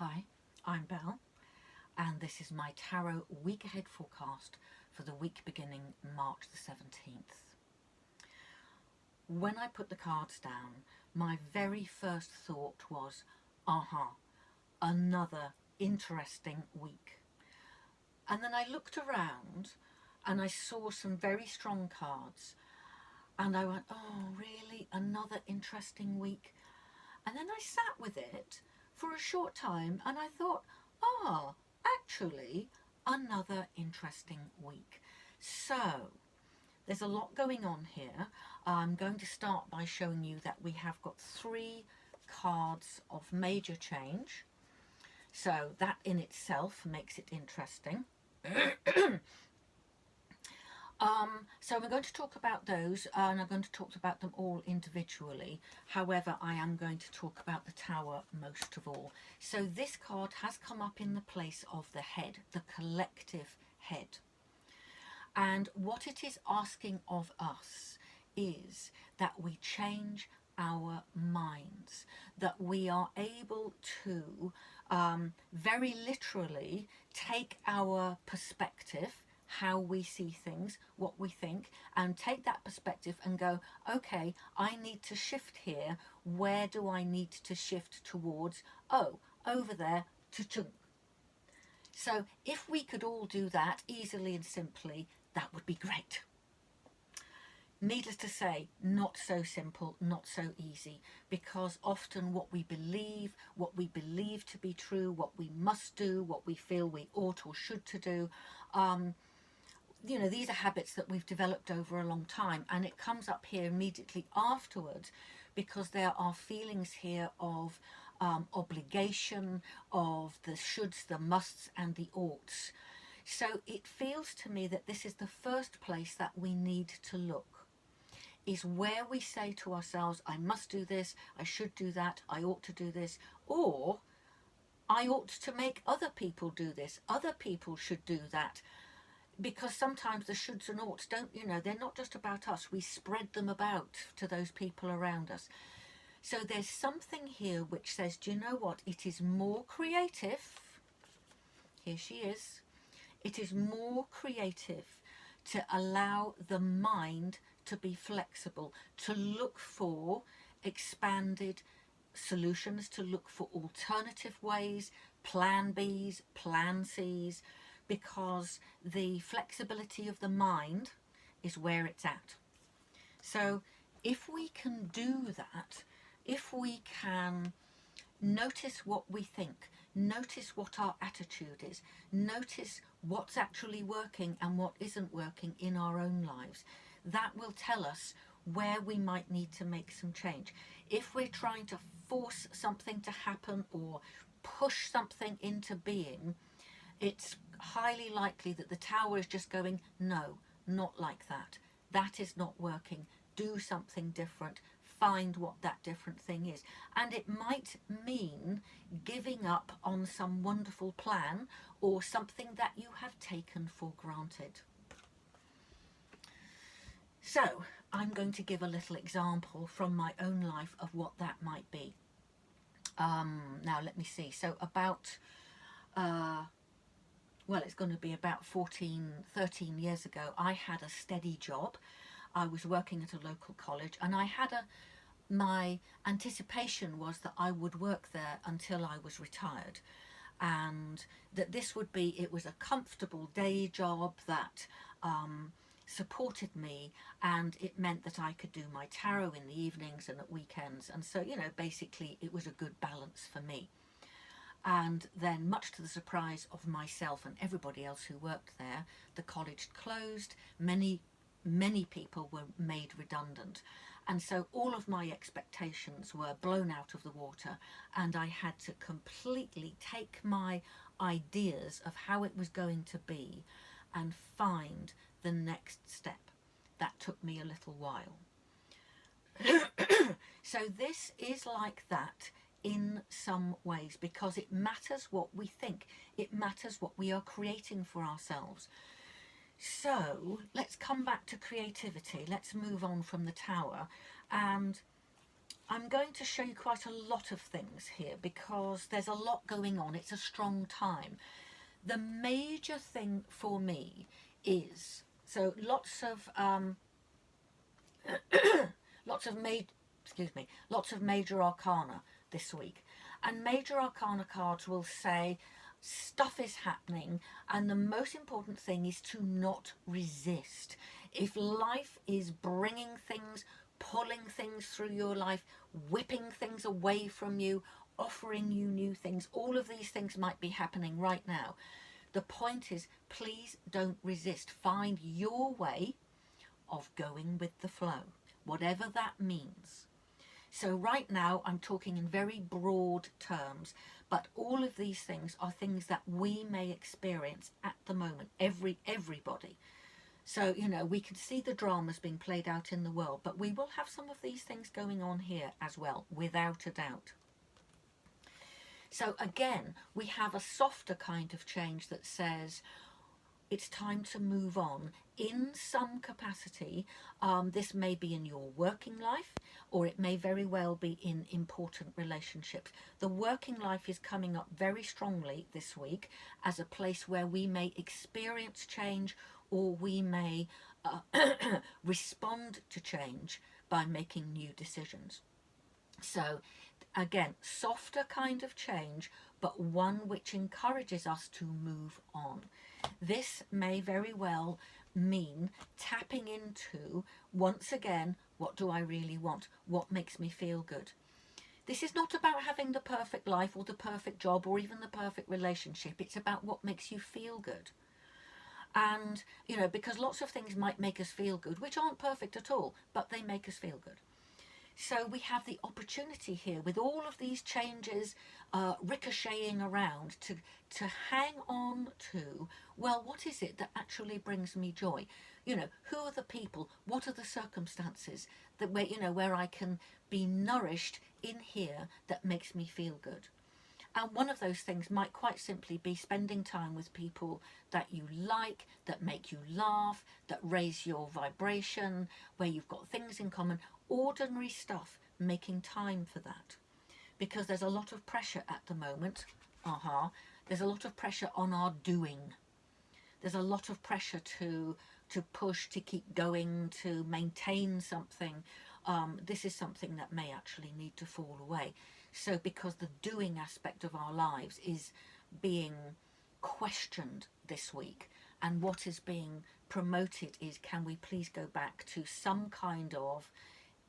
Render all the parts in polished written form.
Hi, I'm Belle, and this is my tarot week ahead forecast for the week beginning March the 17th. When I put the cards down, my very first thought was, another interesting week. And then I looked around and I saw some very strong cards, and I went, oh, really? Another interesting week? And then I sat with it for a short time and I thought, actually, another interesting week. So, there's a lot going on here. I'm going to start by showing you that we have got 3 cards of major change. So that in itself makes it interesting. So we're going to talk about those, and I'm going to talk about them all individually. However, I am going to talk about the Tower most of all. So this card has come up in the place of the head, the collective head. And what it is asking of us is that we change our minds, that we are able to very literally take our perspective, how we see things, what we think, and take that perspective and go, okay, I need to shift here. Where do I need to shift towards? Oh, over there to chunk. So if we could all do that easily and simply, that would be great. Needless to say, not so simple, not so easy, because often what we believe to be true, what we must do, what we feel we ought or should to do, these are habits that we've developed over a long time, and it comes up here immediately afterwards because there are feelings here of obligation, of the shoulds, the musts and the oughts. So it feels to me that this is the first place that we need to look, is where we say to ourselves, I must do this, I should do that, I ought to do this, or I ought to make other people do this, other people should do that. Because sometimes the shoulds and oughts they're not just about us. We spread them about to those people around us. So there's something here which says, do you know what? It is more creative. Here she is. It is more creative to allow the mind to be flexible, to look for expanded solutions, to look for alternative ways, plan Bs, plan Cs, because the flexibility of the mind is where it's at. So if we can do that, if we can notice what we think, notice what our attitude is, notice what's actually working and what isn't working in our own lives, that will tell us where we might need to make some change. If we're trying to force something to happen or push something into being, it's highly likely that the Tower is just going, no, not like that. That is not working. Do something different. Find what that different thing is. And it might mean giving up on some wonderful plan or something that you have taken for granted. So I'm going to give a little example from my own life of what that might be. Now let me see. So about it's going to be about 13 years ago, I had a steady job. I was working at a local college, and my anticipation was that I would work there until I was retired, and that it was a comfortable day job that supported me, and it meant that I could do my tarot in the evenings and at weekends, and so basically it was a good balance for me. And then, much to the surprise of myself and everybody else who worked there, the college closed. Many people were made redundant, and so all of my expectations were blown out of the water, and I had to completely take my ideas of how it was going to be and find the next step. That took me a little while. So this is like that in some ways, because it matters what we think, it matters what we are creating for ourselves. So let's come back to creativity. Let's move on from the Tower, and I'm going to show you quite a lot of things here because there's a lot going on. It's a strong time. The major thing for me is, so lots of major arcana this week, and major arcana cards will say stuff is happening, and the most important thing is to not resist. If life is bringing things, pulling things through your life, whipping things away from you, offering you new things, all of these things might be happening right now. The point is, please don't resist. Find your way of going with the flow, whatever that means. So right now I'm talking in very broad terms, but all of these things are things that we may experience at the moment, everybody. So, you know, we can see the dramas being played out in the world, but we will have some of these things going on here as well, without a doubt. So again, we have a softer kind of change that says it's time to move on in some capacity. This may be in your working life, or it may very well be in important relationships. The working life is coming up very strongly this week as a place where we may experience change, or we may respond to change by making new decisions. So again, softer kind of change, but one which encourages us to move on. This may very well mean tapping into, once again, what do I really want? What makes me feel good? This is not about having the perfect life or the perfect job or even the perfect relationship. It's about what makes you feel good. And, you know, because lots of things might make us feel good, which aren't perfect at all, but they make us feel good. So we have the opportunity here with all of these changes ricocheting around to hang on to, well, what is it that actually brings me joy? You know, who are the people? What are the circumstances that where I can be nourished in here that makes me feel good? And one of those things might quite simply be spending time with people that you like, that make you laugh, that raise your vibration, where you've got things in common, ordinary stuff, making time for that. Because there's a lot of pressure at the moment. There's a lot of pressure on our doing. There's a lot of pressure to push, to keep going, to maintain something. This is something that may actually need to fall away. So because the doing aspect of our lives is being questioned this week, and what is being promoted is, can we please go back to some kind of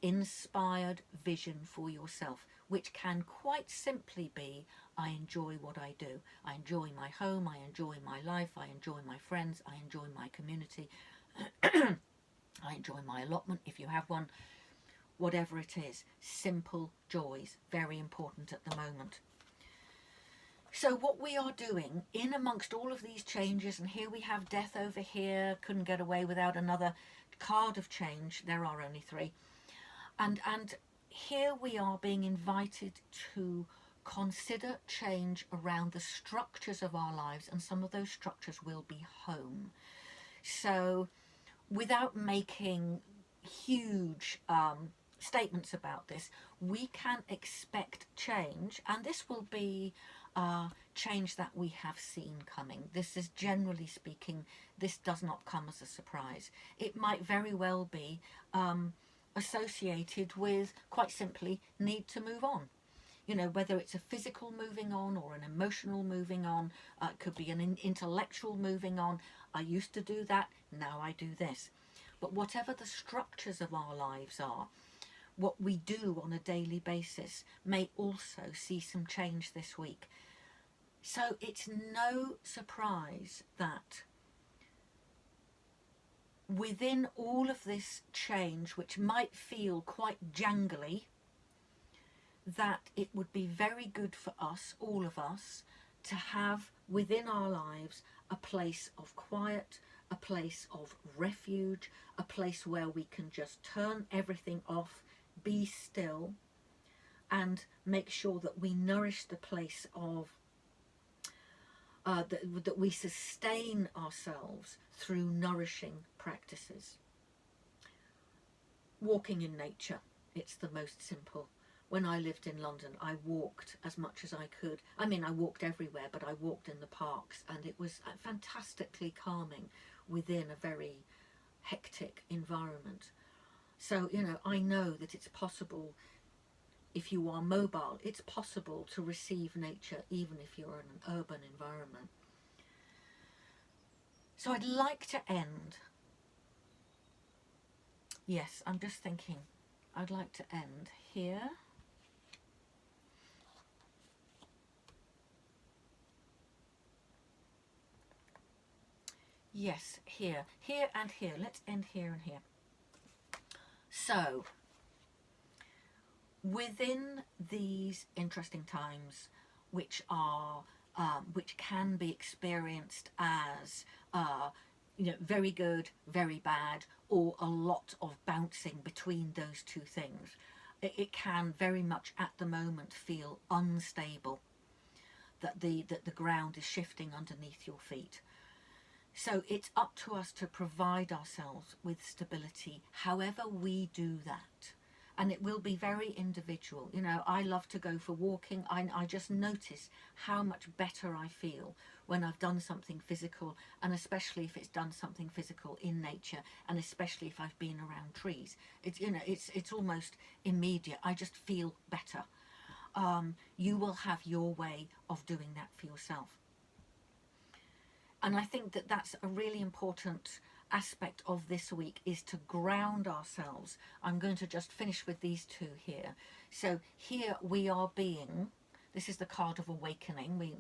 inspired vision for yourself, which can quite simply be, I enjoy what I do. I enjoy my home, I enjoy my life, I enjoy my friends, I enjoy my community, I enjoy my allotment if you have one. Whatever it is, simple joys, very important at the moment. So what we are doing in amongst all of these changes, and here we have death over here, couldn't get away without another card of change, there are only 3, and here we are being invited to consider change around the structures of our lives, and some of those structures will be home. So without making huge statements about this, we can expect change, and this will be change that we have seen coming. This is, generally speaking, this does not come as a surprise. It might very well be associated with, quite simply, need to move on. You know, whether it's a physical moving on or an emotional moving on, it could be an intellectual moving on. I used to do that, now I do this. But whatever the structures of our lives are, what we do on a daily basis may also see some change this week. So it's no surprise that within all of this change, which might feel quite jangly, that it would be very good for us, all of us, to have within our lives a place of quiet, a place of refuge, a place where we can just turn everything off, be still, and make sure that we nourish the place of that we sustain ourselves through nourishing practices. Walking in nature, it's the most simple. when I lived in London, I walked as much as I could. I mean, I walked everywhere, but I walked in the parks, and it was fantastically calming within a very hectic environment. So, you know, I know that it's possible, if you are mobile, it's possible to receive nature even if you're in an urban environment. So I'd like to end, yes, I'm just thinking, I'd like to end here. Yes, here and here. Let's end here and here. So, within these interesting times, which are which can be experienced as you know, very good, very bad, or a lot of bouncing between those two things, it can very much at the moment feel unstable. That the ground is shifting underneath your feet. So it's up to us to provide ourselves with stability, however we do that. And it will be very individual. You know, I love to go for walking. I just notice how much better I feel when I've done something physical, and especially if it's done something physical in nature, and especially if I've been around trees. It's, you know, it's almost immediate. I just feel better. You will have your way of doing that for yourself. And I think that that's a really important aspect of this week, is to ground ourselves. I'm going to just finish with these two here. So here we are being, this is the card of awakening. We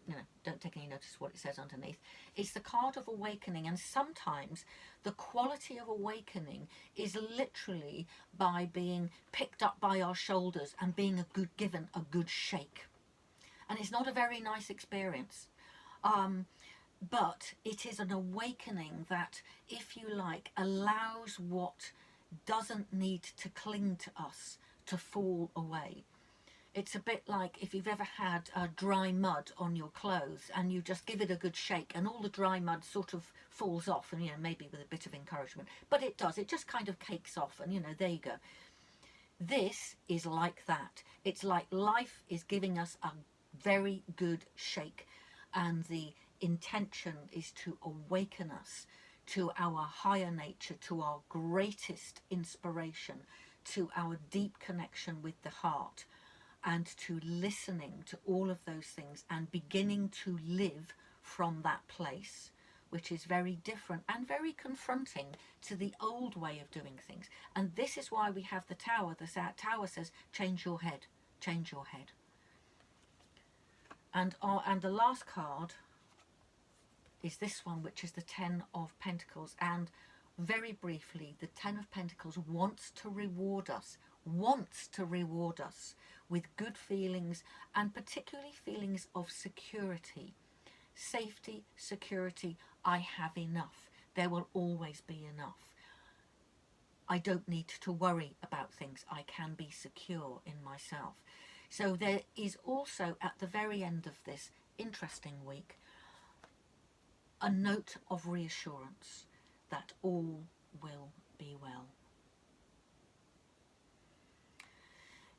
you know, don't take any notice what it says underneath. It's the card of awakening, and sometimes the quality of awakening is literally by being picked up by our shoulders and being given a good shake. And it's not a very nice experience. But it is an awakening that, if you like, allows what doesn't need to cling to us to fall away. It's a bit like if you've ever had dry mud on your clothes and you just give it a good shake and all the dry mud sort of falls off, and, you know, maybe with a bit of encouragement. But it does. It just kind of cakes off, and, you know, there you go. This is like that. It's like life is giving us a very good shake, and the intention is to awaken us to our higher nature, to our greatest inspiration, to our deep connection with the heart, and to listening to all of those things and beginning to live from that place, which is very different and very confronting to the old way of doing things. And this is why we have the tower. The tower says, change your head, change your head. And the last card is this one, which is the Ten of Pentacles. And very briefly, the Ten of Pentacles wants to reward us with good feelings, and particularly feelings of security, safety, security. I have enough. There will always be enough. I don't need to worry about things. I can be secure in myself. So there is also, at the very end of this interesting week, a note of reassurance that all will be well.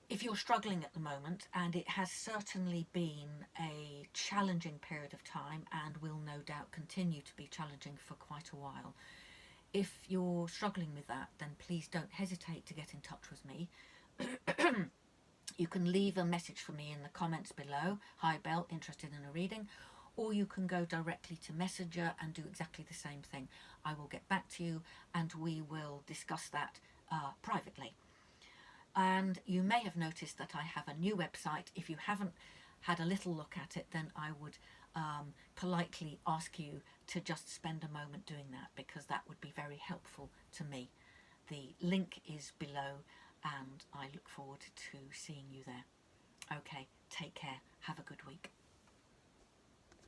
If you're struggling at the moment, and it has certainly been a challenging period of time and will no doubt continue to be challenging for quite a while, if you're struggling with that, then please don't hesitate to get in touch with me. You can leave a message for me in the comments below. Hi Belle, interested in a reading. Or you can go directly to Messenger and do exactly the same thing. I will get back to you and we will discuss that privately. And you may have noticed that I have a new website. If you haven't had a little look at it, then I would politely ask you to just spend a moment doing that, because that would be very helpful to me. The link is below and I look forward to seeing you there. Okay, take care. Have a good week.